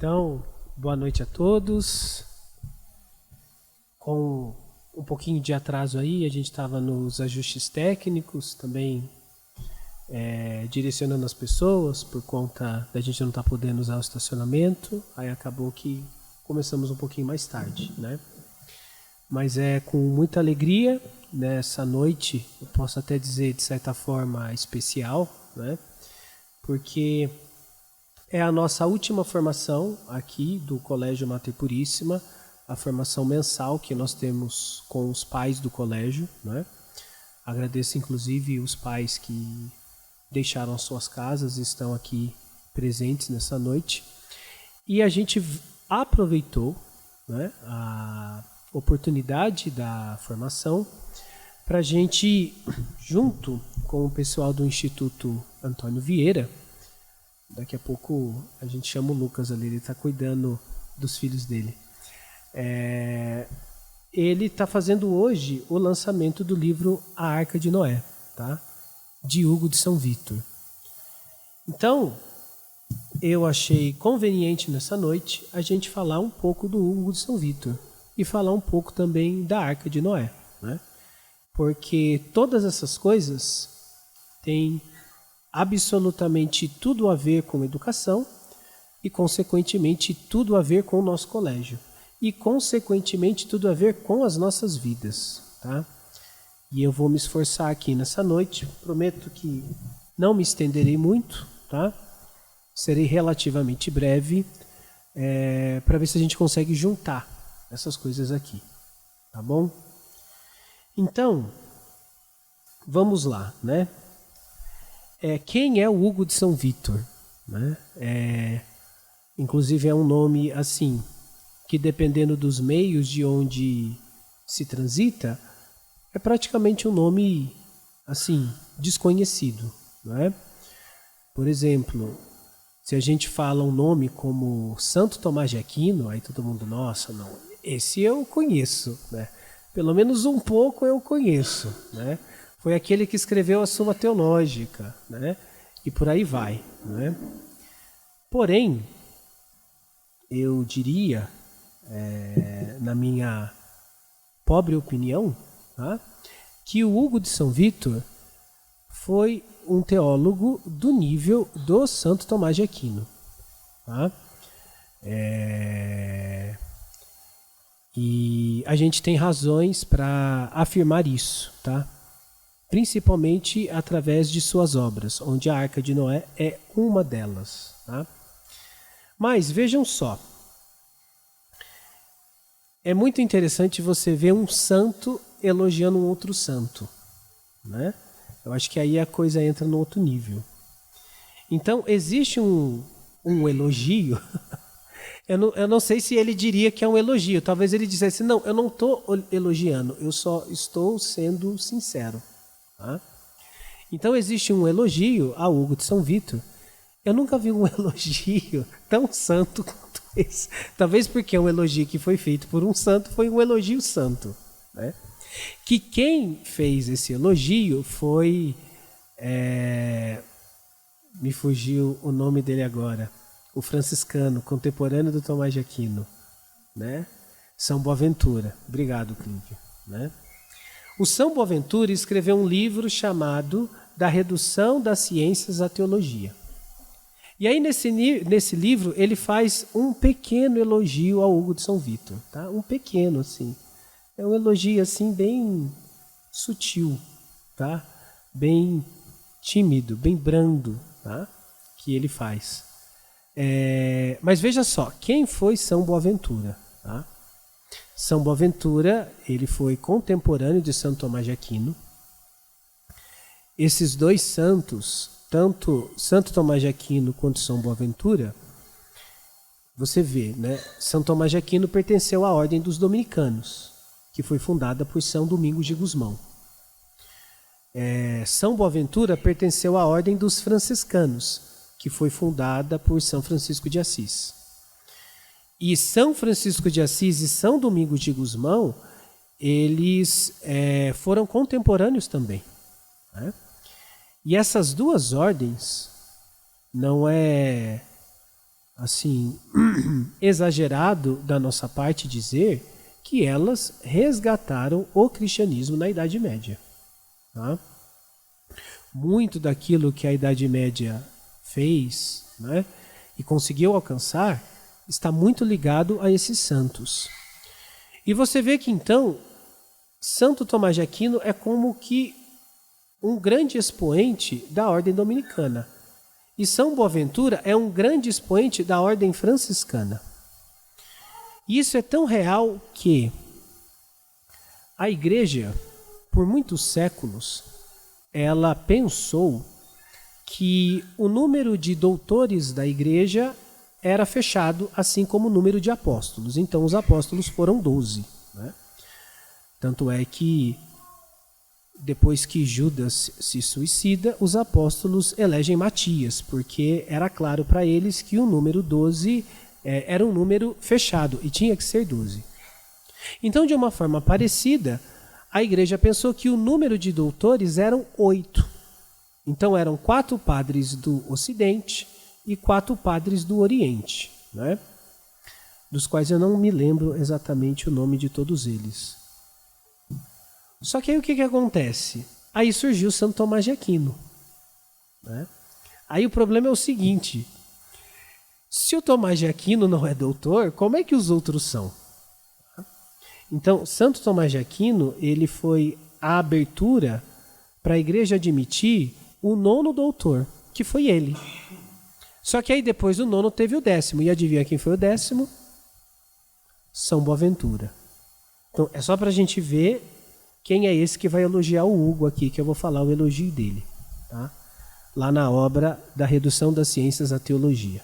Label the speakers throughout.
Speaker 1: Então, boa noite a todos. Com um pouquinho de atraso aí, a gente estava nos ajustes técnicos, também direcionando as pessoas por conta da gente não estar podendo usar o estacionamento. Aí acabou que começamos um pouquinho mais tarde, né? Mas é com muita alegria nessa noite, eu posso até dizer de certa forma especial, né? Porque é a nossa última formação aqui do Colégio Mater Puríssima, a formação mensal que nós temos com os pais do colégio, né? Agradeço inclusive os pais que deixaram suas casas e estão aqui presentes nessa noite. E a gente aproveitou, né, a oportunidade da formação para a gente, junto com o pessoal do Instituto Antônio Vieira, daqui a pouco a gente chama o Lucas ali, ele está cuidando dos filhos dele. Ele está fazendo hoje o lançamento do livro A Arca de Noé, tá? De Hugo de São Vítor. Então, eu achei conveniente nessa noite a gente falar um pouco do Hugo de São Vítor e falar um pouco também da Arca de Noé, né? Porque todas essas coisas têm absolutamente tudo a ver com educação e, consequentemente, tudo a ver com o nosso colégio e, consequentemente, tudo a ver com as nossas vidas, tá? E eu vou me esforçar aqui nessa noite, prometo que não me estenderei muito, tá? Serei relativamente breve, para ver se a gente consegue juntar essas coisas aqui, tá bom? Então, vamos lá, né? Quem é o Hugo de São Vítor? Né? Inclusive é um nome assim, que dependendo dos meios de onde se transita, é praticamente um nome assim, desconhecido. Né? Por exemplo, se a gente fala um nome como Santo Tomás de Aquino, aí todo mundo, nossa, não, esse eu conheço, né? Pelo menos um pouco eu conheço, né? Foi aquele que escreveu a Suma Teológica, né? E por aí vai, né? Porém, eu diria, na minha pobre opinião, tá? Que o Hugo de São Vítor foi um teólogo do nível do Santo Tomás de Aquino, tá? E a gente tem razões para afirmar isso, tá? Principalmente através de suas obras, onde a Arca de Noé é uma delas, tá? Mas vejam só, é muito interessante você ver um santo elogiando um outro santo, né? Eu acho que aí a coisa entra no outro nível. Então existe um elogio. Eu não sei se ele diria que é um elogio. Talvez ele dissesse, não, eu não estou elogiando, eu só estou sendo sincero. Tá? Então existe um elogio a Hugo de São Vítor. Eu nunca vi um elogio tão santo quanto esse. Talvez porque é um elogio que foi feito por um santo, foi um elogio santo. Né? Que quem fez esse elogio foi... me fugiu o nome dele agora. O franciscano, contemporâneo do Tomás de Aquino, né? São Boaventura. Obrigado, Clívio. Né? O São Boaventura escreveu um livro chamado Da Redução das Ciências à Teologia. E aí, nesse livro, ele faz um pequeno elogio ao Hugo de São Vítor. Tá? Um pequeno, assim. É um elogio, assim, bem sutil, tá? Bem tímido, bem brando, tá? Que ele faz. Mas veja só, quem foi São Boaventura? Tá? São Boaventura, ele foi contemporâneo de Santo Tomás de Aquino. Esses dois santos, tanto Santo Tomás de Aquino quanto São Boaventura, você vê, né? São Tomás de Aquino pertenceu à Ordem dos Dominicanos, que foi fundada por São Domingos de Gusmão. São Boaventura pertenceu à Ordem dos Franciscanos, que foi fundada por São Francisco de Assis. E São Francisco de Assis e São Domingos de Gusmão, eles foram contemporâneos também. Né? E essas duas ordens não é assim, exagerado da nossa parte dizer que elas resgataram o cristianismo na Idade Média. Tá? Muito daquilo que a Idade Média fez, né, e conseguiu alcançar está muito ligado a esses santos. E você vê que então Santo Tomás de Aquino é como que um grande expoente da ordem dominicana. E São Boaventura é um grande expoente da ordem franciscana. E isso é tão real que a igreja, por muitos séculos, ela pensou que o número de doutores da igreja era fechado, assim como o número de apóstolos. Então os apóstolos foram 12. Né? Tanto é que depois que Judas se suicida, os apóstolos elegem Matias, porque era claro para eles que o número 12 era um número fechado e tinha que ser 12. Então, de uma forma parecida, a igreja pensou que o número de doutores eram 8. Então eram 4 padres do Ocidente e 4 padres do Oriente, né? Dos quais eu não me lembro exatamente o nome de todos eles. Só que aí o que acontece? Aí surgiu Santo Tomás de Aquino. Né? Aí o problema é o seguinte: se o Tomás de Aquino não é doutor, como é que os outros são? Então, Santo Tomás de Aquino, ele foi a abertura para a igreja admitir o 9º doutor, que foi ele. Só que aí depois do 9º teve o 10º. E adivinha quem foi o 10º? São Boaventura. Então, é só para a gente ver quem é esse que vai elogiar o Hugo aqui, que eu vou falar o elogio dele. Tá? Lá na obra da Redução das Ciências à Teologia.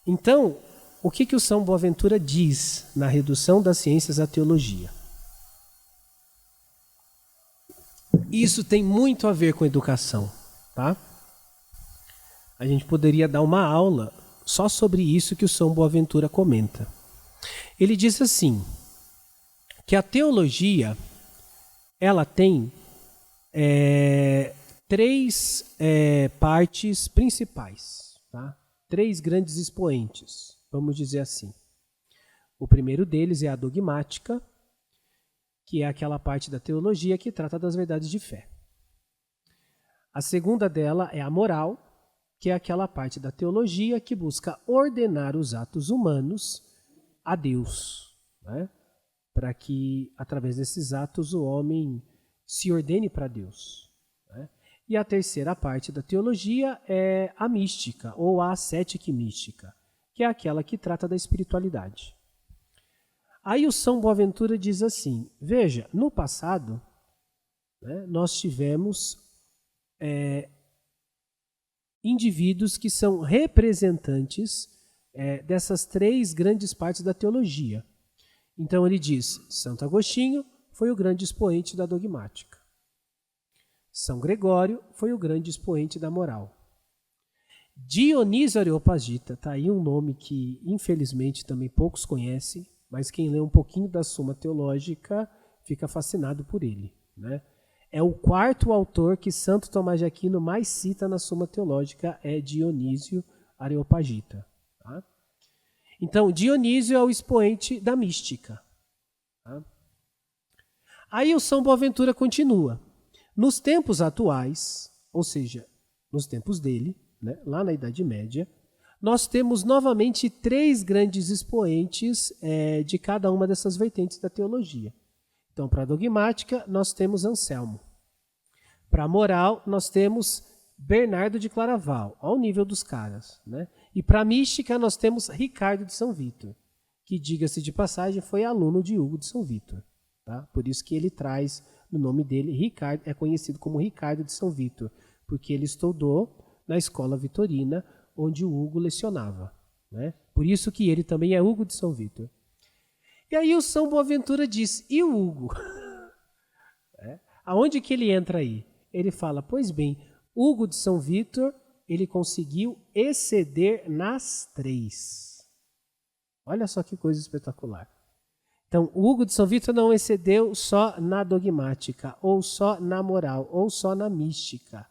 Speaker 1: Então, o que o São Boaventura diz na Redução das Ciências à Teologia? Isso tem muito a ver com educação, tá? A gente poderia dar uma aula só sobre isso que o São Boaventura comenta. Ele diz assim, que a teologia, ela tem 3 partes principais, tá? 3 grandes expoentes, vamos dizer assim. O primeiro deles é a dogmática, que é aquela parte da teologia que trata das verdades de fé. A segunda dela é a moral, que é aquela parte da teologia que busca ordenar os atos humanos a Deus, né? Para que, através desses atos, o homem se ordene para Deus. Né? E a terceira parte da teologia é a mística, ou a ascética e mística, que é aquela que trata da espiritualidade. Aí o São Boaventura diz assim, veja, no passado, né, nós tivemos indivíduos que são representantes dessas 3 grandes partes da teologia. Então ele diz, Santo Agostinho foi o grande expoente da dogmática. São Gregório foi o grande expoente da moral. Dionísio Areopagita, tá aí um nome que infelizmente também poucos conhecem, mas quem lê um pouquinho da Suma Teológica fica fascinado por ele. Né? É o 4º autor que Santo Tomás de Aquino mais cita na Suma Teológica, é Dionísio Areopagita. Tá? Então, Dionísio é o expoente da mística. Tá? Aí o São Boaventura continua. Nos tempos atuais, ou seja, nos tempos dele, né, lá na Idade Média, nós temos novamente 3 grandes expoentes de cada uma dessas vertentes da teologia. Então, para a dogmática, nós temos Anselmo. Para a moral, nós temos Bernardo de Claraval, ao nível dos caras. Né? E para a mística, nós temos Ricardo de São Vítor, que, diga-se de passagem, foi aluno de Hugo de São Vítor. Tá? Por isso que ele traz no nome dele, Ricardo, é conhecido como Ricardo de São Vítor, porque ele estudou na escola vitorina, onde o Hugo lecionava. Né? Por isso que ele também é Hugo de São Vítor. E aí o São Boaventura diz, e o Hugo? Aonde que ele entra aí? Ele fala, pois bem, Hugo de São Vítor, ele conseguiu exceder nas 3. Olha só que coisa espetacular. Então, Hugo de São Vítor não excedeu só na dogmática, ou só na moral, ou só na mística.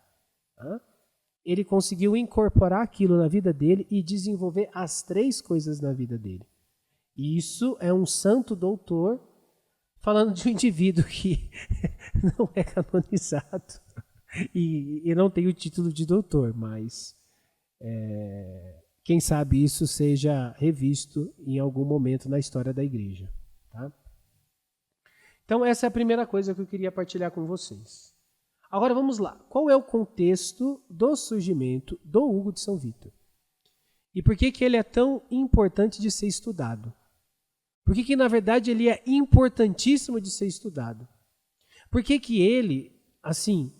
Speaker 1: ele conseguiu incorporar aquilo na vida dele e desenvolver as 3 coisas na vida dele. E isso é um santo doutor falando de um indivíduo que não é canonizado e não tem o título de doutor, mas quem sabe isso seja revisto em algum momento na história da igreja. Tá? Então essa é a primeira coisa que eu queria partilhar com vocês. Agora vamos lá. Qual é o contexto do surgimento do Hugo de São Vítor? E por que ele é tão importante de ser estudado? Por que na verdade ele é importantíssimo de ser estudado? Por que ele, assim,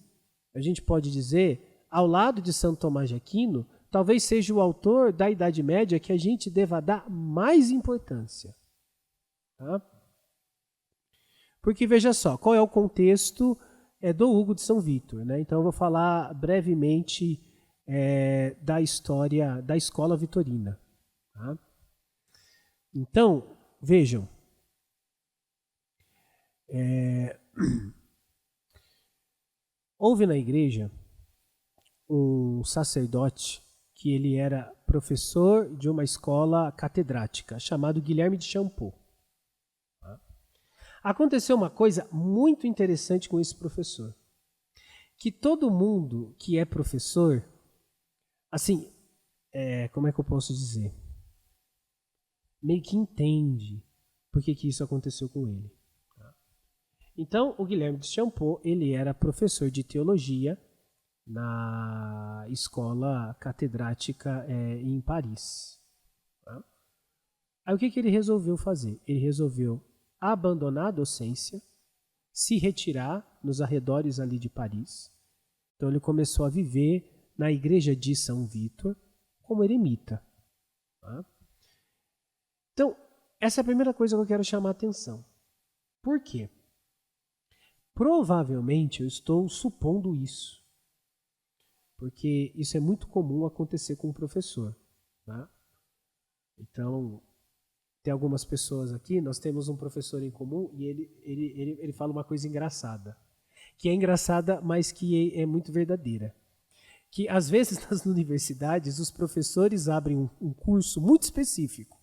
Speaker 1: a gente pode dizer, ao lado de Santo Tomás de Aquino, talvez seja o autor da Idade Média que a gente deva dar mais importância? Tá? Porque veja só, qual é o contexto do Hugo de São Vítor, né? Então eu vou falar brevemente da história da escola vitorina. Tá? Então, vejam, houve na igreja um sacerdote que ele era professor de uma escola catedrática, chamado Guilherme de Champeaux. Aconteceu uma coisa muito interessante com esse professor, que todo mundo que é professor, assim, como é que eu posso dizer? Meio que entende por que isso aconteceu com ele. Então, o Guilherme de Champeaux, ele era professor de teologia na escola catedrática em Paris. Aí o que ele resolveu fazer? Ele resolveu abandonar a docência, se retirar nos arredores ali de Paris. Então ele começou a viver na igreja de São Vítor como eremita. Tá? Então, essa é a primeira coisa que eu quero chamar a atenção. Por quê? Provavelmente eu estou supondo isso, porque isso é muito comum acontecer com o professor. Tá? Então, tem algumas pessoas aqui, nós temos um professor em comum e ele fala uma coisa engraçada. Que é engraçada, mas que é muito verdadeira. Que às vezes nas universidades os professores abrem um curso muito específico.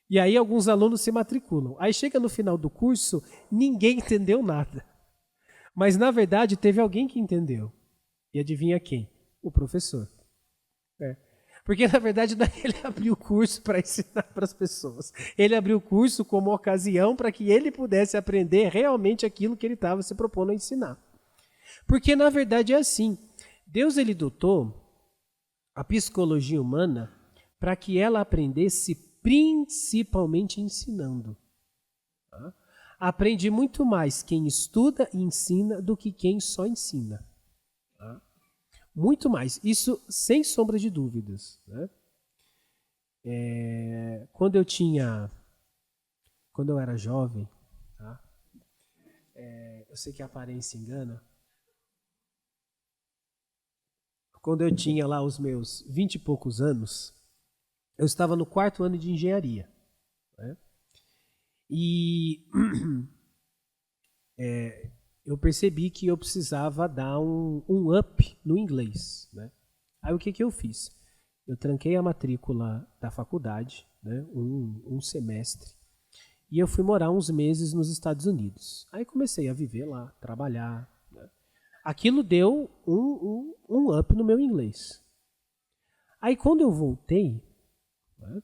Speaker 1: E aí alguns alunos se matriculam. Aí chega no final do curso, ninguém entendeu nada. Mas na verdade teve alguém que entendeu. E adivinha quem? O professor. Porque, na verdade, não é ele abriu o curso para ensinar para as pessoas. Ele abriu o curso como ocasião para que ele pudesse aprender realmente aquilo que ele estava se propondo a ensinar. Porque, na verdade, é assim. Deus ele dotou a psicologia humana para que ela aprendesse principalmente ensinando. Tá? Aprende muito mais quem estuda e ensina do que quem só ensina. Tá? Muito mais, isso sem sombra de dúvidas. Né? Quando eu era jovem, tá? Eu sei que a aparência engana. Quando eu tinha lá os meus 20 e poucos anos, eu estava no 4º ano de engenharia. Né? E eu percebi que eu precisava dar um up no inglês. Né? Aí o que eu fiz? Eu tranquei a matrícula da faculdade, né? um semestre, e eu fui morar uns meses nos Estados Unidos. Aí comecei a viver lá, trabalhar. Né? Aquilo deu um up no meu inglês. Aí quando eu voltei, né?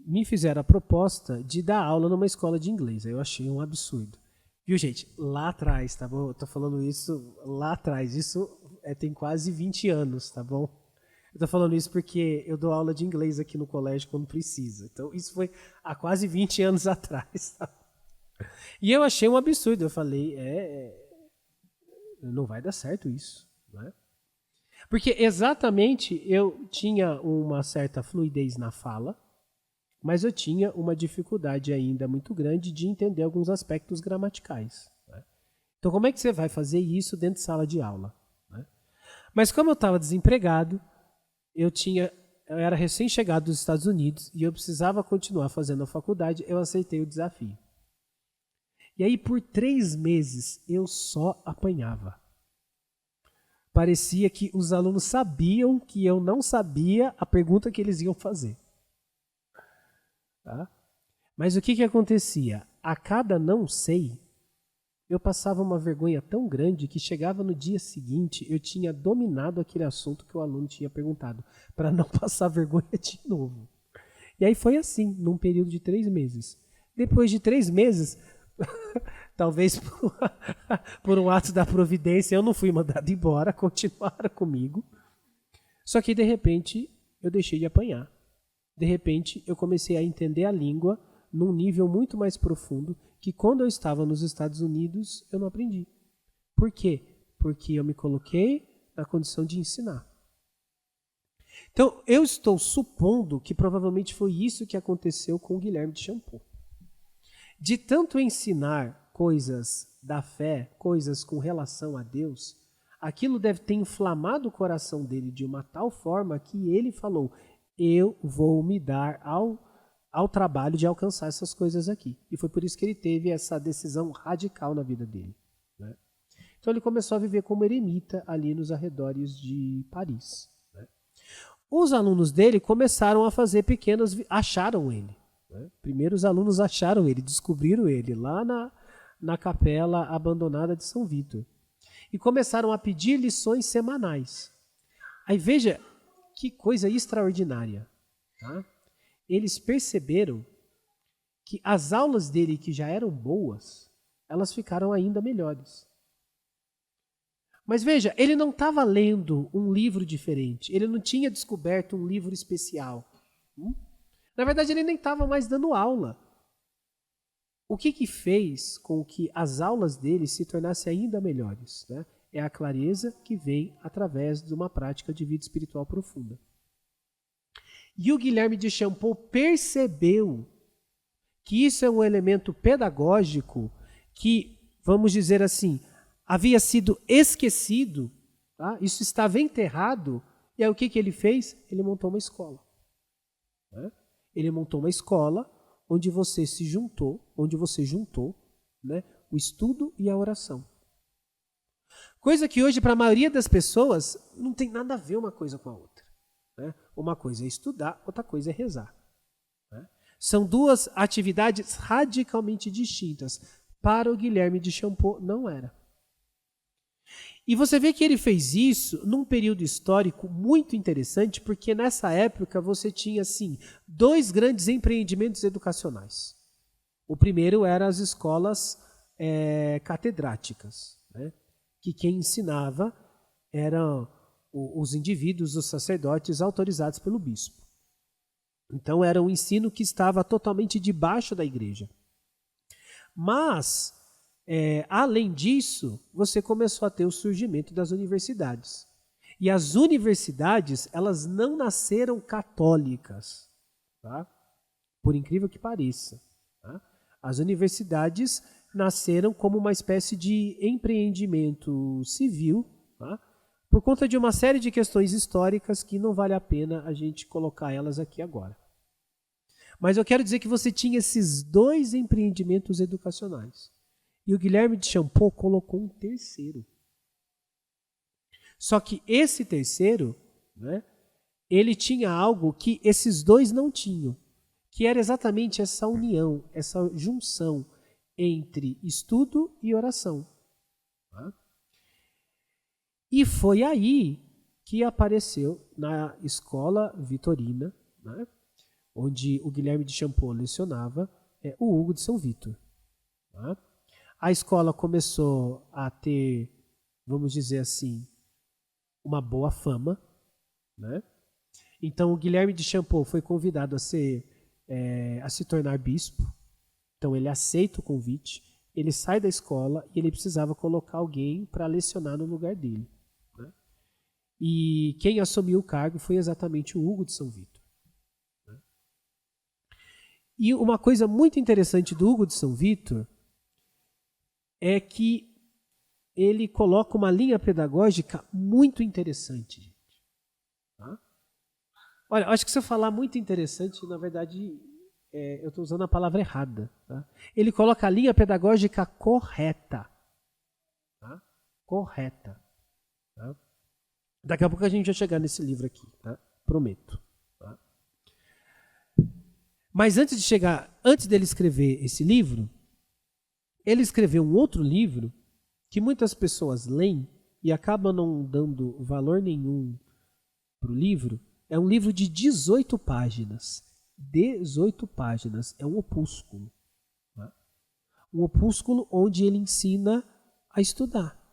Speaker 1: Me fizeram a proposta de dar aula numa escola de inglês. Aí eu achei um absurdo. Viu, gente? Lá atrás, tá bom? Eu tô falando isso lá atrás. Isso tem quase 20 anos, tá bom? Eu tô falando isso porque eu dou aula de inglês aqui no colégio quando precisa. Então, isso foi há quase 20 anos atrás. Tá? E eu achei um absurdo. Eu falei, não vai dar certo isso. Não é? Porque exatamente eu tinha uma certa fluidez na fala, mas eu tinha uma dificuldade ainda muito grande de entender alguns aspectos gramaticais. Né? Então, como é que você vai fazer isso dentro de sala de aula? Né? Mas como eu estava desempregado, eu era recém-chegado dos Estados Unidos e eu precisava continuar fazendo a faculdade, eu aceitei o desafio. E aí, por 3 meses, eu só apanhava. parecia que os alunos sabiam que eu não sabia a pergunta que eles iam fazer. Tá? Mas o que acontecia? A cada não sei, eu passava uma vergonha tão grande que chegava no dia seguinte, eu tinha dominado aquele assunto que o aluno tinha perguntado, para não passar vergonha de novo. E aí foi assim, num período de 3 meses. Depois de 3 meses, talvez por um ato da providência, eu não fui mandado embora, continuaram comigo. Só que, de repente, eu deixei de apanhar. De repente, eu comecei a entender a língua num nível muito mais profundo que quando eu estava nos Estados Unidos, eu não aprendi. Por quê? Porque eu me coloquei na condição de ensinar. Então, eu estou supondo que provavelmente foi isso que aconteceu com o Guilherme de Champeau. De tanto ensinar coisas da fé, coisas com relação a Deus, aquilo deve ter inflamado o coração dele de uma tal forma que ele falou, eu vou me dar ao trabalho de alcançar essas coisas aqui. E foi por isso que ele teve essa decisão radical na vida dele. Né? Então ele começou a viver como eremita ali nos arredores de Paris. Né? Os alunos dele começaram a fazer acharam ele. Né? Primeiro os alunos acharam ele, descobriram ele lá na capela abandonada de São Vítor. E começaram a pedir lições semanais. Aí veja que coisa extraordinária. Tá? Eles perceberam que as aulas dele, que já eram boas, elas ficaram ainda melhores. Mas veja, ele não estava lendo um livro diferente, ele não tinha descoberto um livro especial. Na verdade, ele nem estava mais dando aula. O que fez com que as aulas dele se tornassem ainda melhores? Né? É a clareza que vem através de uma prática de vida espiritual profunda. E o Guilherme de Champeau percebeu que isso é um elemento pedagógico que, vamos dizer assim, havia sido esquecido, tá? Isso estava enterrado, e aí o que ele fez? Ele montou uma escola. Né? Ele montou uma escola onde você juntou, né, o estudo e a oração. Coisa que hoje, para a maioria das pessoas, não tem nada a ver uma coisa com a outra. Né? Uma coisa é estudar, outra coisa é rezar. Né? São duas atividades radicalmente distintas. Para o Guilherme de Champeau, não era. E você vê que ele fez isso num período histórico muito interessante, porque nessa época você tinha, assim, 2 grandes empreendimentos educacionais. O primeiro eram as escolas catedráticas, né? Que quem ensinava eram os indivíduos, os sacerdotes autorizados pelo bispo. Então era um ensino que estava totalmente debaixo da igreja. Mas, além disso, você começou a ter o surgimento das universidades. E as universidades, elas não nasceram católicas, tá? Por incrível que pareça. Tá? As universidades nasceram como uma espécie de empreendimento civil, tá? Por conta de uma série de questões históricas que não vale a pena a gente colocar elas aqui agora. Mas eu quero dizer que você tinha esses 2 empreendimentos educacionais. E o Guilherme de Champeau colocou um terceiro. Só que esse terceiro, né, ele tinha algo que esses 2 não tinham, que era exatamente essa união, essa junção entre estudo e oração. Tá? E foi aí que apareceu na escola vitorina, né, onde o Guilherme de Champeau lecionava, o Hugo de São Vítor. Tá? A escola começou a ter, vamos dizer assim, uma boa fama. Né? Então o Guilherme de Champeau foi convidado a se tornar bispo. Então ele aceita o convite, ele sai da escola e ele precisava colocar alguém para lecionar no lugar dele. Né? E quem assumiu o cargo foi exatamente o Hugo de São Vítor. Né? E uma coisa muito interessante do Hugo de São Vítor é que ele coloca uma linha pedagógica muito interessante. Gente. Tá? Olha, acho que se eu falar muito interessante, na verdade, eu estou usando a palavra errada. Tá? Ele coloca a linha pedagógica correta. Tá? Correta. Tá? Daqui a pouco a gente vai chegar nesse livro aqui, tá? Prometo. Tá? Mas antes dele escrever esse livro, ele escreveu um outro livro que muitas pessoas leem e acabam não dando valor nenhum para o livro. É um livro de 18 páginas. 18 páginas. É um opúsculo. Tá? Um opúsculo onde ele ensina a estudar.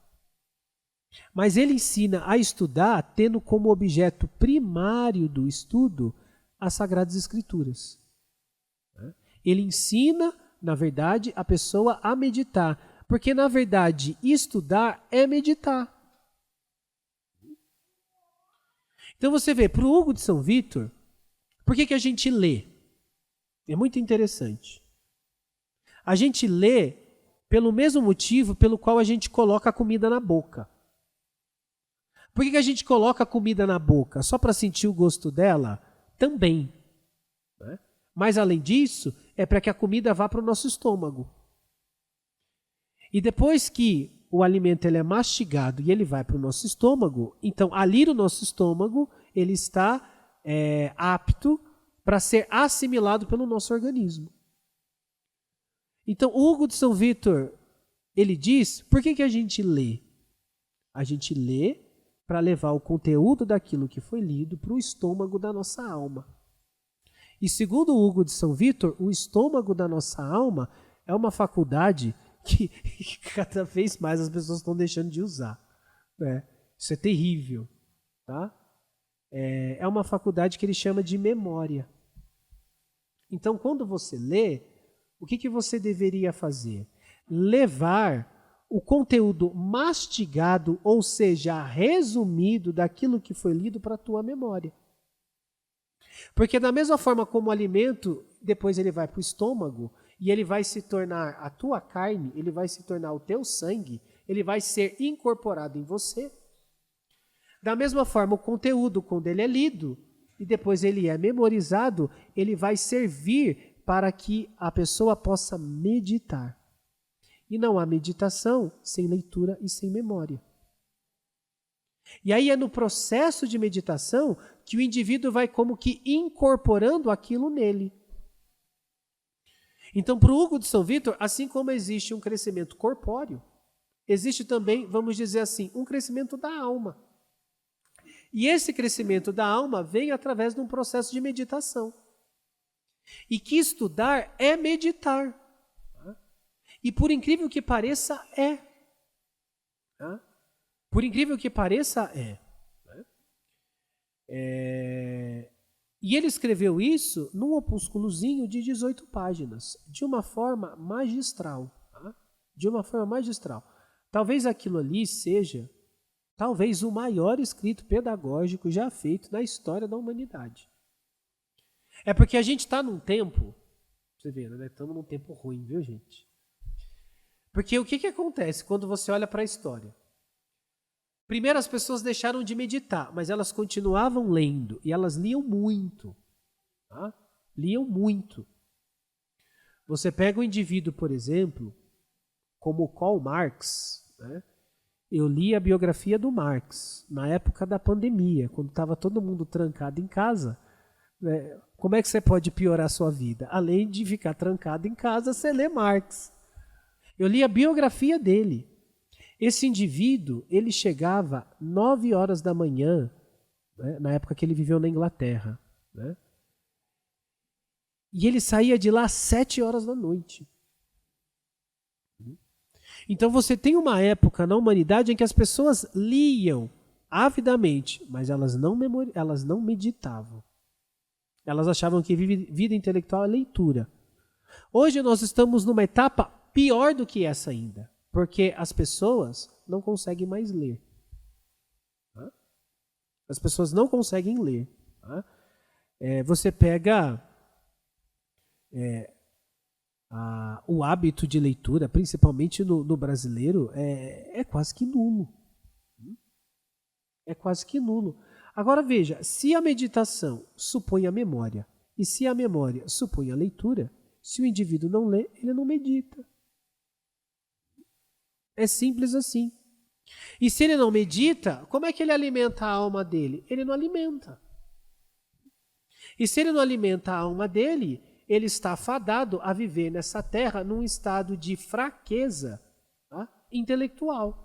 Speaker 1: Mas ele ensina a estudar tendo como objeto primário do estudo as Sagradas Escrituras. Ele ensina, na verdade, a pessoa a meditar. Porque, na verdade, estudar é meditar. Então você vê, para o Hugo de São Vítor, por que a gente lê? É muito interessante. A gente lê pelo mesmo motivo pelo qual a gente coloca a comida na boca. Por que a gente coloca a comida na boca? Só para sentir o gosto dela? Também. Né? Mas além disso, é para que a comida vá para o nosso estômago. E depois que o alimento ele é mastigado e ele vai para o nosso estômago, então ali no nosso estômago ele está apto para ser assimilado pelo nosso organismo. Então o Hugo de São Vítor, ele diz, por que a gente lê? A gente lê para levar o conteúdo daquilo que foi lido para o estômago da nossa alma. E segundo o Hugo de São Vítor, o estômago da nossa alma é uma faculdade que cada vez mais as pessoas estão deixando de usar. Isso é terrível. Tá? É uma faculdade que ele chama de memória. Então, quando você lê, o que você deveria fazer? Levar o conteúdo mastigado, ou seja, resumido daquilo que foi lido para a tua memória. Porque da mesma forma como o alimento, depois ele vai para o estômago e ele vai se tornar a tua carne, ele vai se tornar o teu sangue, ele vai ser incorporado em você. Da mesma forma, o conteúdo, quando ele é lido e depois ele é memorizado, ele vai servir para que a pessoa possa meditar. E não há meditação sem leitura e sem memória. E aí é no processo de meditação que o indivíduo vai como que incorporando aquilo nele. Então, para o Hugo de São Vítor, assim como existe um crescimento corpóreo, existe também, vamos dizer assim, um crescimento da alma. E esse crescimento da alma vem através de um processo de meditação. E que estudar é meditar. E por incrível que pareça, é. Por incrível que pareça, é. E ele escreveu isso num opúsculozinho de 18 páginas, de uma forma magistral. De uma forma magistral. Talvez aquilo ali seja, talvez o maior escrito pedagógico já feito na história da humanidade. É porque a gente está num tempo, você vê, né? Estamos num tempo ruim, viu, gente? Porque o que acontece quando você olha para a história? Primeiro as pessoas deixaram de meditar, mas elas continuavam lendo e elas liam muito. Tá? Liam muito. Você pega um indivíduo, por exemplo, como Karl Marx. Né? Eu li a biografia do Marx na época da pandemia, quando estava todo mundo trancado em casa. Né? Como é que você pode piorar a sua vida? Além de ficar trancado em casa, você lê Marx. Eu li a biografia dele. Esse indivíduo, ele chegava 9 horas da manhã, né, na época que ele viveu na Inglaterra, né, e ele saía de lá às 7 horas da noite. Então você tem uma época na humanidade em que as pessoas liam avidamente, mas elas não meditavam. Elas achavam que vida intelectual é leitura. Hoje nós estamos numa etapa pior do que essa ainda, porque as pessoas não conseguem mais ler. As pessoas não conseguem ler. Você pega o hábito de leitura, principalmente no brasileiro, é quase que nulo. É quase que nulo. Agora veja, se a meditação supõe a memória, e se a memória supõe a leitura, se o indivíduo não lê, ele não medita. É simples assim. E se ele não medita, como é que ele alimenta a alma dele? Ele não alimenta. E se ele não alimenta a alma dele, ele está fadado a viver nessa terra num estado de fraqueza, tá, intelectual.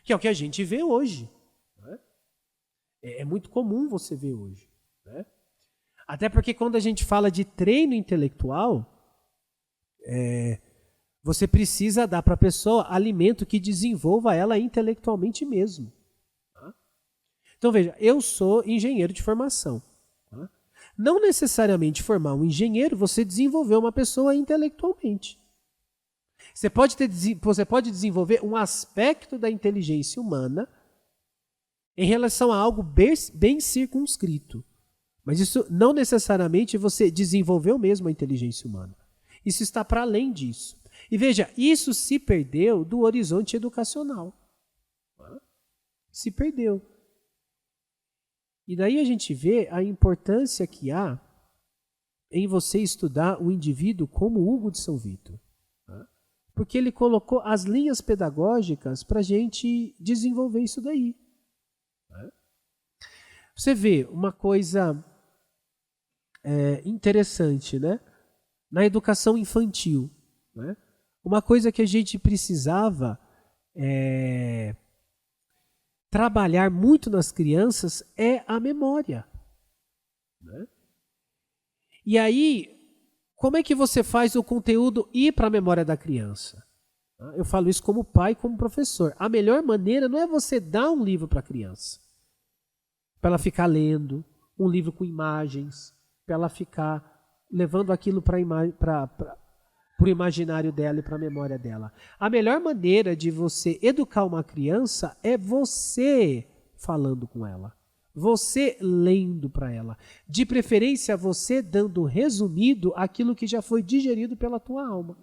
Speaker 1: Que é o que a gente vê hoje. Né? É muito comum você ver hoje. Né? Até porque quando a gente fala de treino intelectual, você precisa dar para a pessoa alimento que desenvolva ela intelectualmente mesmo. Tá? Então veja, eu sou engenheiro de formação. Tá? Não necessariamente formar um engenheiro, você desenvolver uma pessoa intelectualmente. Você pode desenvolver um aspecto da inteligência humana em relação a algo bem circunscrito. Mas isso não necessariamente você desenvolveu mesmo a inteligência humana. Isso está para além disso. E veja, isso se perdeu do horizonte educacional. Se perdeu. E daí a gente vê a importância que há em você estudar o indivíduo como Hugo de São Vítor. Porque ele colocou as linhas pedagógicas para a gente desenvolver isso daí. Você vê uma coisa interessante, né? Na educação infantil, né? Uma coisa que a gente precisava trabalhar muito nas crianças é a memória. Né? E aí, como é que você faz o conteúdo ir para a memória da criança? Eu falo isso como pai e como professor. A melhor maneira não é você dar um livro para a criança, para ela ficar lendo, um livro com imagens, para ela ficar levando aquilo para o imaginário dela e para a memória dela. A melhor maneira de você educar uma criança é você falando com ela, você lendo para ela. De preferência, você dando resumido aquilo que já foi digerido pela tua alma.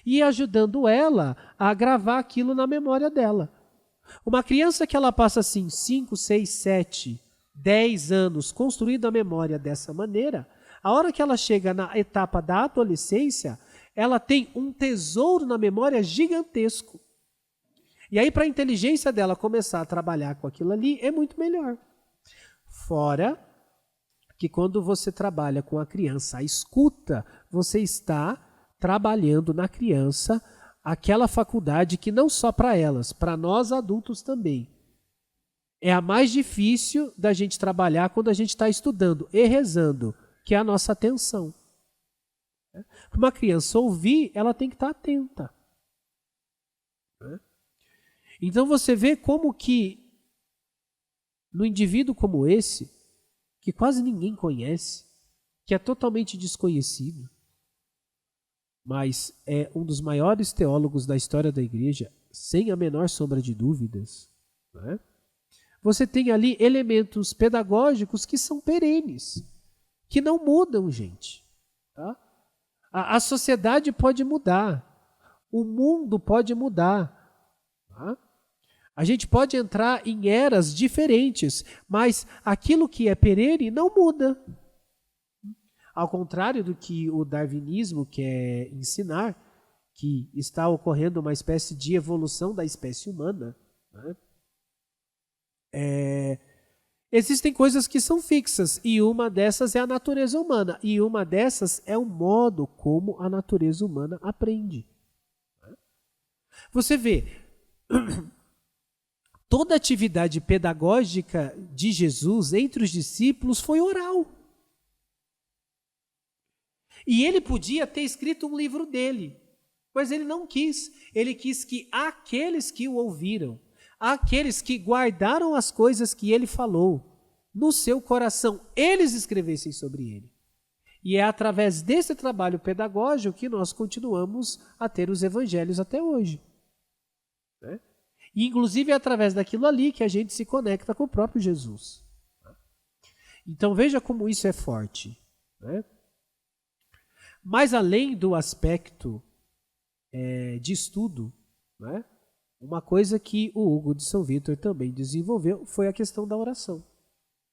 Speaker 1: E ajudando ela a gravar aquilo na memória dela. Uma criança que ela passa assim 5, 6, 7, 10 anos construindo a memória dessa maneira, a hora que ela chega na etapa da adolescência, ela tem um tesouro na memória gigantesco. E aí, para a inteligência dela começar a trabalhar com aquilo ali, é muito melhor. Fora que quando você trabalha com a criança, a escuta, você está trabalhando na criança aquela faculdade que não só para elas, para nós adultos também. É a mais difícil da gente trabalhar quando a gente está estudando e rezando, que é a nossa atenção. Para uma criança ouvir, ela tem que estar atenta. Então você vê como que no indivíduo como esse, que quase ninguém conhece, que é totalmente desconhecido, mas é um dos maiores teólogos da história da igreja, sem a menor sombra de dúvidas, né? Você tem ali elementos pedagógicos que são perenes, que não mudam, gente. Tá? A sociedade pode mudar, o mundo pode mudar. Tá? A gente pode entrar em eras diferentes, mas aquilo que é perene não muda. Ao contrário do que o darwinismo quer ensinar, que está ocorrendo uma espécie de evolução da espécie humana, né? Existem coisas que são fixas, e uma dessas é a natureza humana, e uma dessas é o modo como a natureza humana aprende. Você vê, toda a atividade pedagógica de Jesus entre os discípulos foi oral. E ele podia ter escrito um livro dele, mas ele não quis. Ele quis que aqueles que o ouviram, aqueles que guardaram as coisas que ele falou no seu coração, eles escrevessem sobre ele. E é através desse trabalho pedagógico que nós continuamos a ter os evangelhos até hoje. Né? E inclusive é através daquilo ali que a gente se conecta com o próprio Jesus. Então veja como isso é forte. Né? Mas além do aspecto de estudo, né, uma coisa que o Hugo de São Vítor também desenvolveu foi a questão da oração.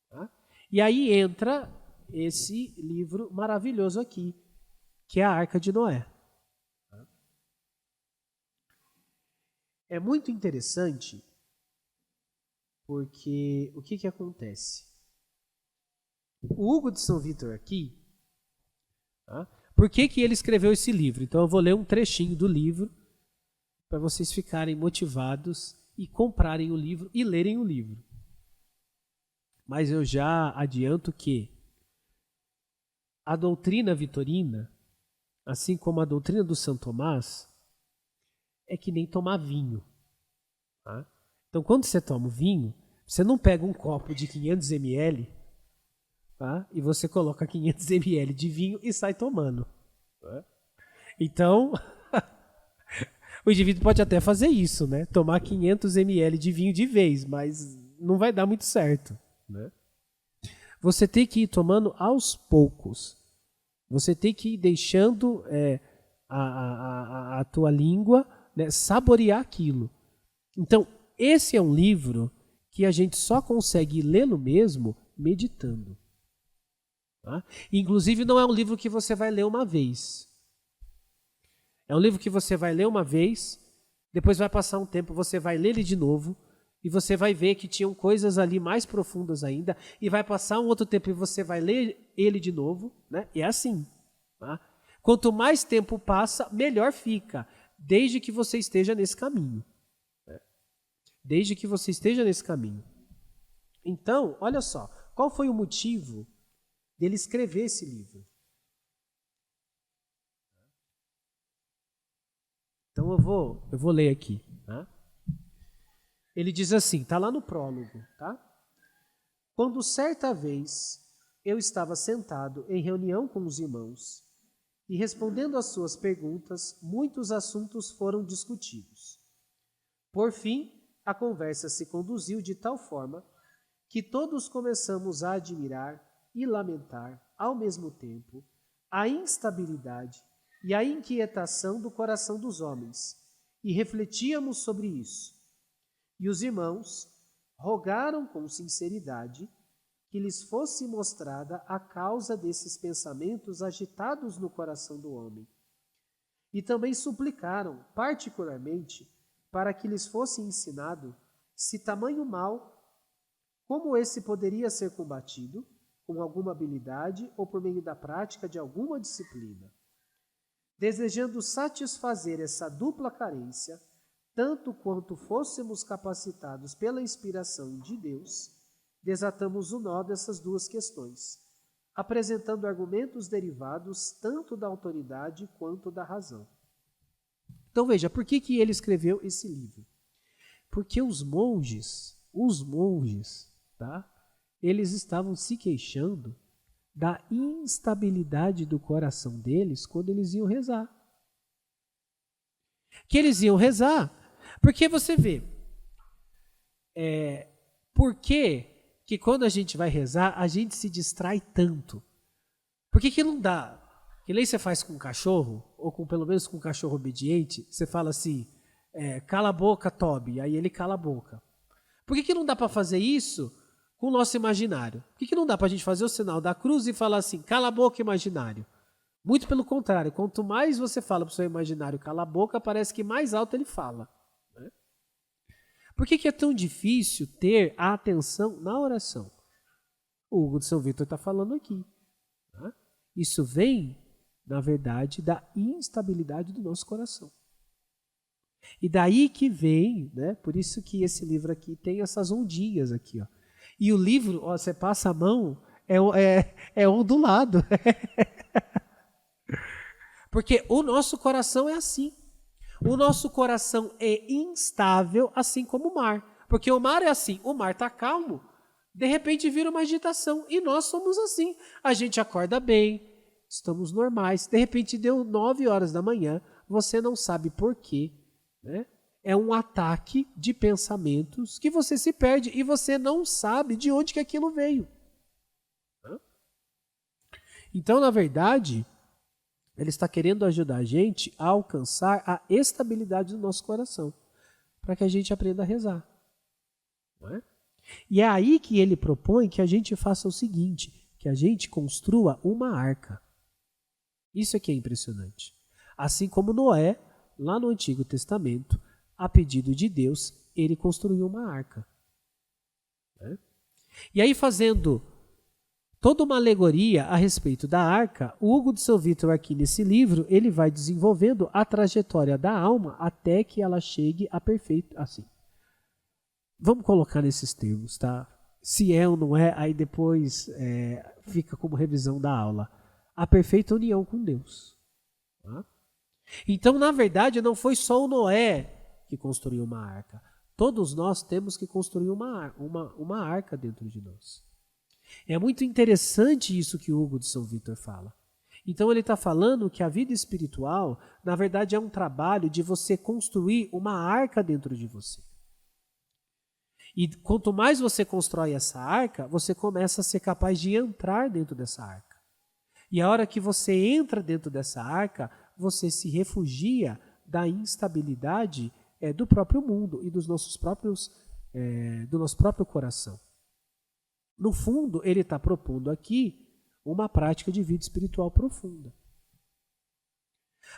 Speaker 1: Tá? E aí entra esse livro maravilhoso aqui, que é a Arca de Noé. é muito interessante porque o que acontece? O Hugo de São Vítor aqui, tá? Por que ele escreveu esse livro? Então eu vou ler um trechinho do livro para vocês ficarem motivados e comprarem o livro e lerem o livro. Mas eu já adianto que a doutrina vitorina, assim como a doutrina do Santo Tomás, é que nem tomar vinho. Tá? Então, quando você toma o vinho, você não pega um copo de 500 ml, tá? E você coloca 500 ml de vinho e sai tomando. Tá? Então, o indivíduo pode até fazer isso, né? Tomar 500 ml de vinho de vez, mas não vai dar muito certo. Né? Você tem que ir tomando aos poucos. Você tem que ir deixando a tua língua, né, saborear aquilo. Então, esse é um livro que a gente só consegue lê-lo mesmo meditando. Tá? Inclusive, não é um livro que você vai ler uma vez. É um livro que você vai ler uma vez, depois vai passar um tempo, você vai ler ele de novo, e você vai ver que tinham coisas ali mais profundas ainda, e vai passar um outro tempo e você vai ler ele de novo, né? E é assim. Tá? Quanto mais tempo passa, melhor fica, desde que você esteja nesse caminho. Né? Desde que você esteja nesse caminho. Então, olha só, qual foi o motivo dele escrever esse livro? Então eu vou ler aqui. Tá? Ele diz assim, está lá no prólogo, tá? Quando certa vez eu estava sentado em reunião com os irmãos e respondendo às suas perguntas, muitos assuntos foram discutidos. Por fim, a conversa se conduziu de tal forma que todos começamos a admirar e lamentar, ao mesmo tempo, a instabilidade e a inquietação do coração dos homens, e refletíamos sobre isso. E os irmãos rogaram com sinceridade que lhes fosse mostrada a causa desses pensamentos agitados no coração do homem. E também suplicaram, particularmente, para que lhes fosse ensinado se tamanho mal, como esse poderia ser combatido, com alguma habilidade ou por meio da prática de alguma disciplina. Desejando satisfazer essa dupla carência, tanto quanto fôssemos capacitados pela inspiração de Deus, desatamos o nó dessas duas questões, apresentando argumentos derivados tanto da autoridade quanto da razão. Então veja, por que ele escreveu esse livro? Porque os monges, tá? Eles estavam se queixando da instabilidade do coração deles quando eles iam rezar. Que eles iam rezar, porque você vê, por que quando a gente vai rezar, a gente se distrai tanto? Por que não dá? Que nem você faz com um cachorro, ou com pelo menos com um cachorro obediente, você fala assim, cala a boca, Toby, aí ele cala a boca. Por que não dá para fazer isso com o nosso imaginário? Por que não dá para a gente fazer o sinal da cruz e falar assim, cala a boca, imaginário? Muito pelo contrário, quanto mais você fala para o seu imaginário cala a boca, parece que mais alto ele fala. Né? Por que é tão difícil ter a atenção na oração? O Hugo de São Vítor está falando aqui. Tá? Isso vem, na verdade, da instabilidade do nosso coração. E daí que vem, né? Por isso que esse livro aqui tem essas ondinhas aqui. Ó. E o livro, ó, você passa a mão, é ondulado. Porque o nosso coração é assim. O nosso coração é instável, assim como o mar. Porque o mar é assim, o mar está calmo, de repente vira uma agitação. E nós somos assim. A gente acorda bem, estamos normais. De repente deu 9 horas da manhã, você não sabe por quê. Né? É um ataque de pensamentos que você se perde e você não sabe de onde que aquilo veio. Então, na verdade, ele está querendo ajudar a gente a alcançar a estabilidade do nosso coração, para que a gente aprenda a rezar. Não é? E é aí que ele propõe que a gente faça o seguinte, que a gente construa uma arca. Isso é que é impressionante. Assim como Noé, lá no Antigo Testamento, a pedido de Deus, ele construiu uma arca. Né? E aí, fazendo toda uma alegoria a respeito da arca, o Hugo de São Vítor aqui nesse livro, ele vai desenvolvendo a trajetória da alma até que ela chegue a perfeito, assim. Vamos colocar nesses termos, tá? Se é ou não é, aí depois fica como revisão da aula. A perfeita união com Deus. Tá? Então, na verdade, não foi só o Noé que construiu uma arca. Todos nós temos que construir uma arca dentro de nós. É muito interessante isso que o Hugo de São Vítor fala. Então ele está falando que a vida espiritual, na verdade, é um trabalho de você construir uma arca dentro de você. E quanto mais você constrói essa arca, você começa a ser capaz de entrar dentro dessa arca. E a hora que você entra dentro dessa arca, você se refugia da instabilidade do próprio mundo e do nosso próprio coração. No fundo, ele está propondo aqui uma prática de vida espiritual profunda.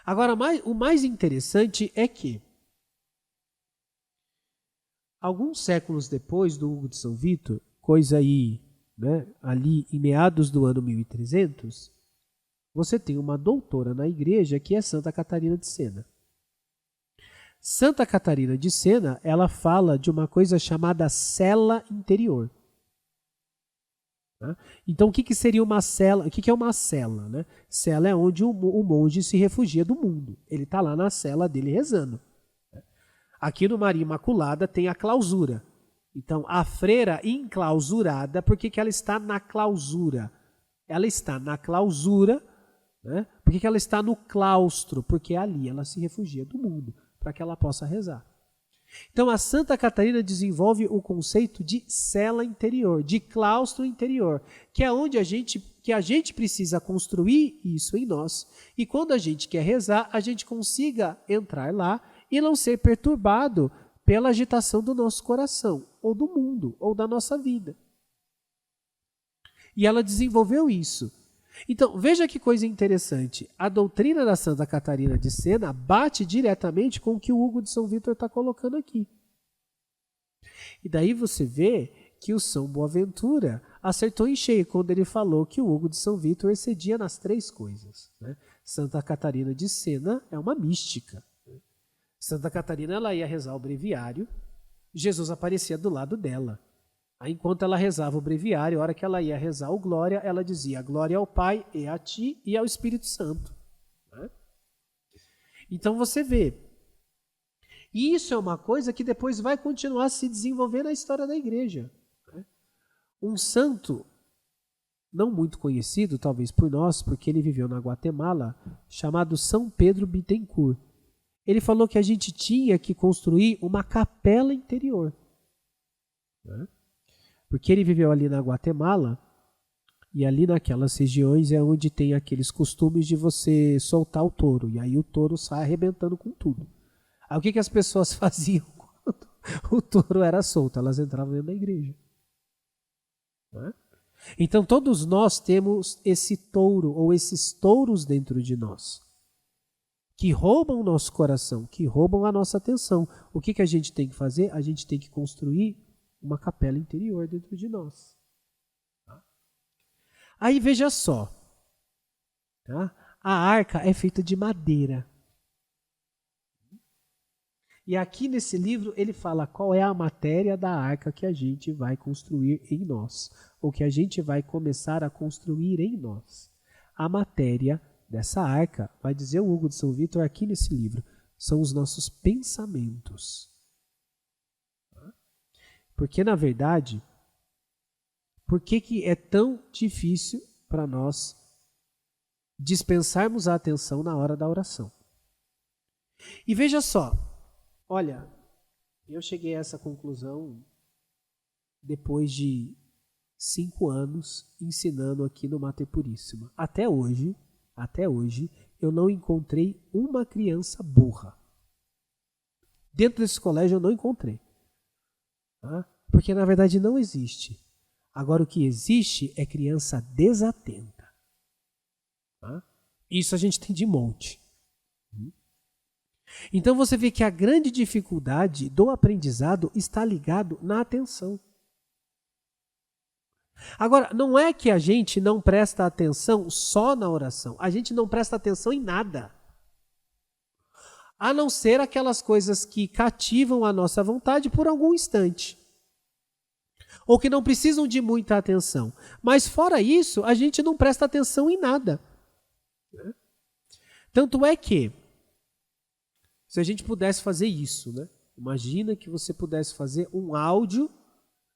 Speaker 1: Agora, o mais interessante é que, alguns séculos depois do Hugo de São Vítor, coisa aí, né, ali em meados do ano 1300, você tem uma doutora na igreja que é Santa Catarina de Sena. Santa Catarina de Sena, ela fala de uma coisa chamada cela interior. Então, o que seria uma cela? O que é uma cela? Né? Cela é onde o monge se refugia do mundo. Ele está lá na cela dele rezando. Aqui no Maria Imaculada tem a clausura. Então, a freira enclausurada, por que ela está na clausura? Ela está na clausura, né? Por que ela está no claustro? Porque ali ela se refugia do mundo, para que ela possa rezar. Então, a Santa Catarina desenvolve o conceito de cela interior, de claustro interior, que é onde a gente precisa construir isso em nós. E quando a gente quer rezar, a gente consiga entrar lá e não ser perturbado pela agitação do nosso coração, ou do mundo, ou da nossa vida. E ela desenvolveu isso. Então, veja que coisa interessante. A doutrina da Santa Catarina de Sena bate diretamente com o que o Hugo de São Vítor está colocando aqui. E daí você vê que o São Boaventura acertou em cheio quando ele falou que o Hugo de São Vítor excedia nas três coisas. Né? Santa Catarina de Sena é uma mística. Santa Catarina ela ia rezar o breviário, Jesus aparecia do lado dela. Aí, enquanto ela rezava o breviário, a hora que ela ia rezar o Glória, ela dizia: glória ao Pai, e a Ti, e ao Espírito Santo. Né? Então você vê. E isso é uma coisa que depois vai continuar a se desenvolver na história da igreja. Né? Um santo, não muito conhecido, talvez por nós, porque ele viveu na Guatemala, chamado São Pedro Bittencourt. Ele falou que a gente tinha que construir uma capela interior. Né? Porque ele viveu ali na Guatemala, e ali naquelas regiões é onde tem aqueles costumes de você soltar o touro, e aí o touro sai arrebentando com tudo. Aí o que as pessoas faziam quando o touro era solto? Elas entravam dentro da igreja. Não é? Então todos nós temos esse touro, ou esses touros dentro de nós, que roubam o nosso coração, que roubam a nossa atenção. O que a gente tem que fazer? A gente tem que construir uma capela interior dentro de nós. Tá? Aí veja só, tá? A arca é feita de madeira. E aqui nesse livro ele fala qual é a matéria da arca que a gente vai construir em nós, ou que a gente vai começar a construir em nós. A matéria dessa arca, vai dizer o Hugo de São Vítor aqui nesse livro, são os nossos pensamentos. Porque, na verdade, por que é tão difícil para nós dispensarmos a atenção na hora da oração? E veja só, olha, eu cheguei a essa conclusão depois de 5 anos ensinando aqui no Mater Puríssima. Até hoje, eu não encontrei uma criança burra. Dentro desse colégio eu não encontrei. Tá? Porque na verdade não existe. Agora o que existe é criança desatenta. Tá? Isso a gente tem de monte. Então você vê que a grande dificuldade do aprendizado está ligado na atenção. Agora, não é que a gente não presta atenção só na oração. A gente não presta atenção em nada. A não ser aquelas coisas que cativam a nossa vontade por algum instante. Ou que não precisam de muita atenção. Mas fora isso, a gente não presta atenção em nada. Tanto é que, se a gente pudesse fazer isso, né? Imagina que você pudesse fazer um áudio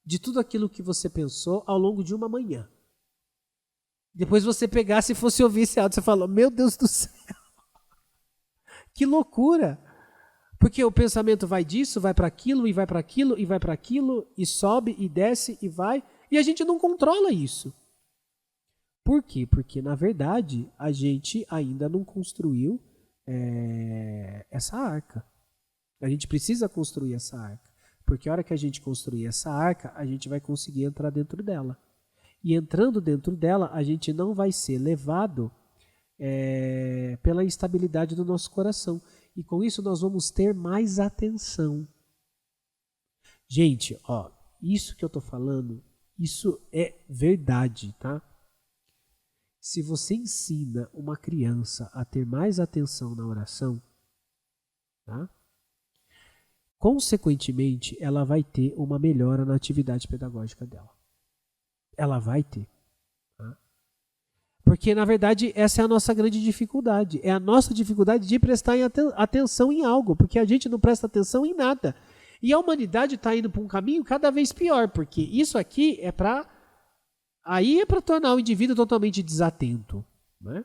Speaker 1: de tudo aquilo que você pensou ao longo de uma manhã. Depois você pegasse e fosse ouvir esse áudio, você falou, meu Deus do céu, que loucura! Porque o pensamento vai disso, vai para aquilo, e vai para aquilo, e vai para aquilo, e sobe, e desce, e vai, e a gente não controla isso. Por quê? Porque, na verdade, a gente ainda não construiu essa arca. A gente precisa construir essa arca. Porque a hora que a gente construir essa arca, a gente vai conseguir entrar dentro dela. E entrando dentro dela, a gente não vai ser levado pela instabilidade do nosso coração. E com isso nós vamos ter mais atenção. Gente, ó, isso que eu estou falando, isso é verdade, tá? Se você ensina uma criança a ter mais atenção na oração, tá? Consequentemente, ela vai ter uma melhora na atividade pedagógica dela. Ela vai ter. Tá? Porque, na verdade, essa é a nossa grande dificuldade. É a nossa dificuldade de prestar atenção em algo, porque a gente não presta atenção em nada. E a humanidade está indo para um caminho cada vez pior, porque isso aqui é para tornar o indivíduo totalmente desatento. Né?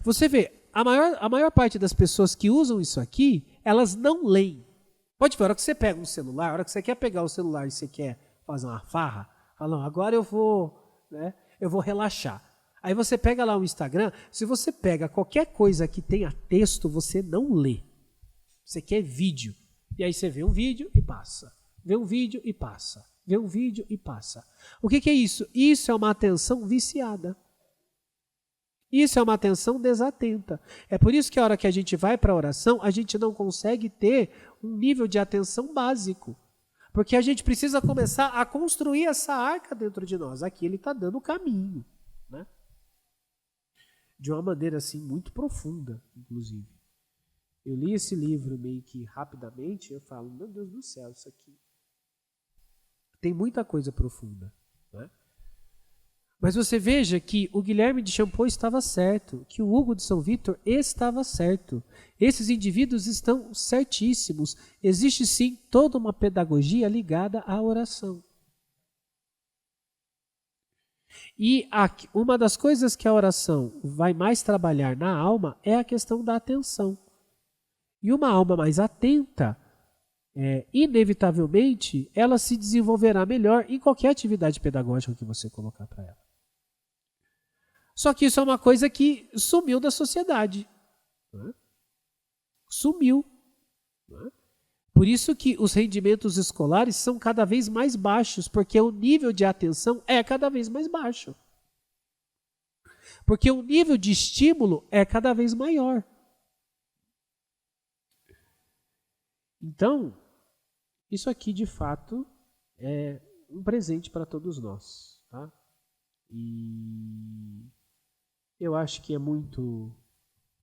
Speaker 1: Você vê, a maior parte das pessoas que usam isso aqui, elas não leem. Pode ver, a hora que você pega um celular, a hora que você quer pegar o celular e você quer fazer uma farra, fala, não, agora eu vou relaxar. Aí você pega lá o Instagram, se você pega qualquer coisa que tenha texto, você não lê. Você quer vídeo. E aí você vê um vídeo e passa. Vê um vídeo e passa. Vê um vídeo e passa. O que é isso? Isso é uma atenção viciada. Isso é uma atenção desatenta. É por isso que a hora que a gente vai para a oração, a gente não consegue ter um nível de atenção básico. Porque a gente precisa começar a construir essa arca dentro de nós. Aqui ele está dando o caminho. Né? De uma maneira assim muito profunda, inclusive. Eu li esse livro meio que rapidamente e eu falo, meu Deus do céu, isso aqui tem muita coisa profunda. Né? Mas você veja que o Guilherme de Champeaux estava certo, que o Hugo de São Vítor estava certo. Esses indivíduos estão certíssimos. Existe sim toda uma pedagogia ligada à oração. E uma das coisas que a oração vai mais trabalhar na alma é a questão da atenção. E uma alma mais atenta, inevitavelmente, ela se desenvolverá melhor em qualquer atividade pedagógica que você colocar para ela. Só que isso é uma coisa que sumiu da sociedade. Né? Sumiu. Né? Por isso que os rendimentos escolares são cada vez mais baixos, porque o nível de atenção é cada vez mais baixo. Porque o nível de estímulo é cada vez maior. Então, isso aqui de fato é um presente para todos nós. Tá? E eu acho que é muito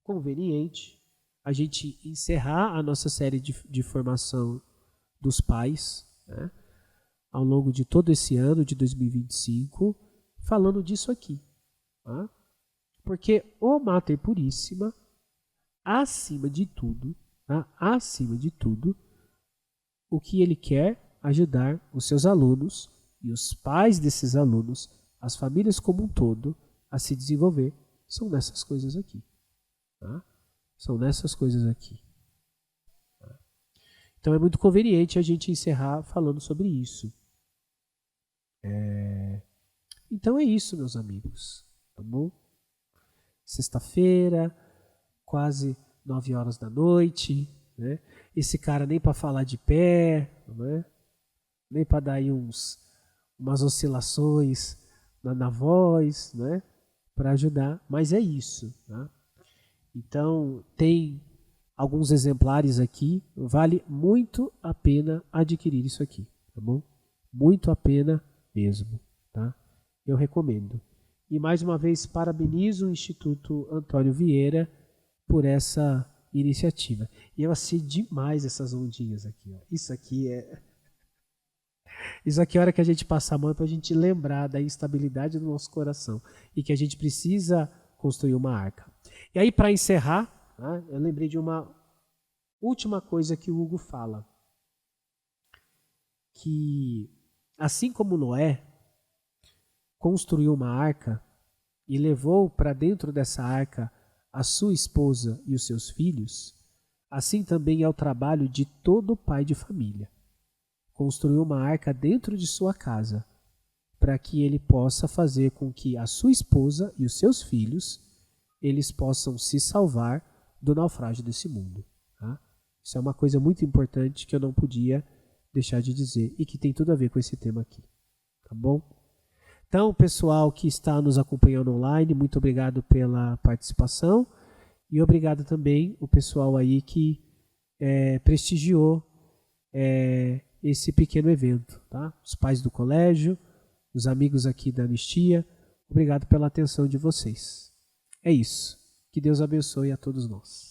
Speaker 1: conveniente a gente encerrar a nossa série de formação dos pais, né, ao longo de todo esse ano de 2025, falando disso aqui. Tá? Porque o Mater Puríssima, acima de tudo, o que ele quer ajudar os seus alunos e os pais desses alunos, as famílias como um todo, a se desenvolver, são nessas coisas aqui. Tá? São nessas coisas aqui. Tá? Então é muito conveniente a gente encerrar falando sobre isso. Então é isso, meus amigos. Tá bom? Sexta-feira, quase 9 horas da noite. Né? Esse cara nem para falar de pé, né? Nem para dar aí umas oscilações na voz, né? Para ajudar, mas é isso. Tá? Então, tem alguns exemplares aqui. Vale muito a pena adquirir isso aqui, tá bom? Muito a pena mesmo, tá? Eu recomendo. E mais uma vez parabenizo o Instituto Antônio Vieira por essa iniciativa. E eu achei demais essas ondinhas aqui, ó. Isso aqui é a hora que a gente passa a mão para a gente lembrar da instabilidade do nosso coração e que a gente precisa construir uma arca. E aí, para encerrar, né, eu lembrei de uma última coisa que o Hugo fala, que assim como Noé construiu uma arca e levou para dentro dessa arca a sua esposa e os seus filhos, assim também é o trabalho de todo pai de família. Construir uma arca dentro de sua casa, para que ele possa fazer com que a sua esposa e os seus filhos, eles possam se salvar do naufrágio desse mundo. Tá? Isso é uma coisa muito importante que eu não podia deixar de dizer e que tem tudo a ver com esse tema aqui. Tá bom? Então, pessoal que está nos acompanhando online, muito obrigado pela participação e obrigado também o pessoal aí que prestigiou esse pequeno evento, tá? Os pais do colégio, os amigos aqui da Anistia, obrigado pela atenção de vocês. É isso. Que Deus abençoe a todos nós.